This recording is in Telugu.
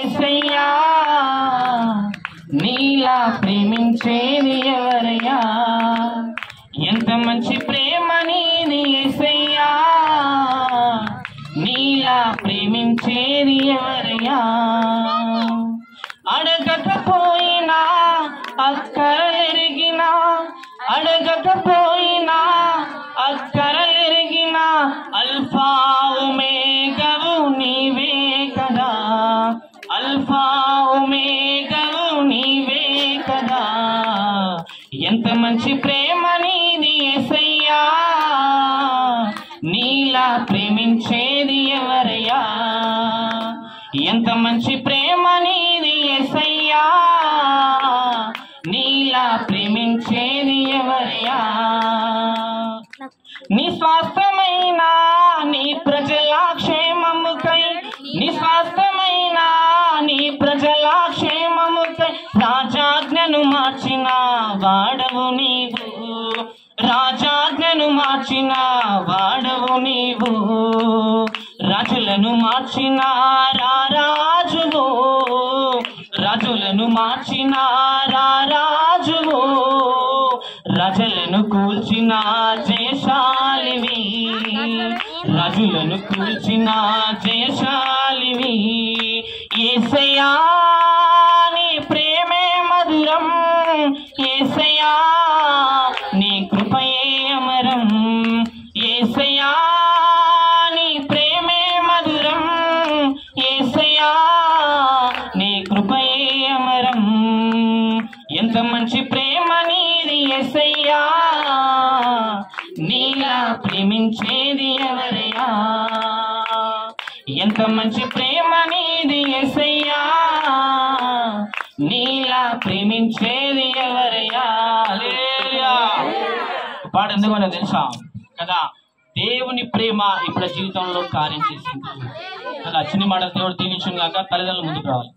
యేసయ్యా నీలా ప్రేమించేది ఎవరయ్యా ఎంత మంచి ప్రేమ నీది యేసయ్యా నీలా ప్రేమించేది ఎవరయ్యా అడగకపోయినా అక్కరలెరిగినా అడగకపోయినా అక్కరలెరిగినా అల్ఫా ఒమేగావు నీవే కదా అల్ఫా ఒమేగావు నీవే కదా ఎంత మంచి ప్రేమ నీది యేసయ్యా నీలా ప్రేమించేది ఎవరయ్యా ఎంత మంచి ప్రేమ నీది యేసయ్యా నీలా ప్రేమించేది ఎవరయ్యా నిస్వార్థమైన నీ ప్రజల క్షేమముకై నిస్వార్థమైన నీ ప్రజల క్షేమముకై రాజాజ్ఞను మార్చిన వాడవు నీవు రాజాజ్ఞను మార్చిన వాడవు నీవు రాజులను మార్చిన రాజువు రాజులను మార్చిన రాజువు రాజులను కూల్చిన జయశాలివి రాజులను కూల్చిన జయశాలివి యేసయ్యా నీ ప్రేమే మధురం యేసయ్యా నీ కృపయే అమరం యేసయ్యా నీ ప్రేమే మధురం యేసయ్యా నీ కృపయే అమరం ఎంత మంచి ప్రేమ నీది యేసయ్యా నీలా ప్రేమించేది ఎవరయ్యా ఎంత మంచి ప్రేమ నీది యేసయ్యా నీలా ప్రేమించేది ఎవరయ్యా హల్లెలూయా పాట ఎందుకు మనకు తెలుసా కదా దేవుని ప్రేమ ఇప్పుడు జీవితంలో కార్యం చేసింది కదా చిన్న మాట దేవుడు దీవించును గాక తల్లిదండ్రులు ముందుకు రావాలి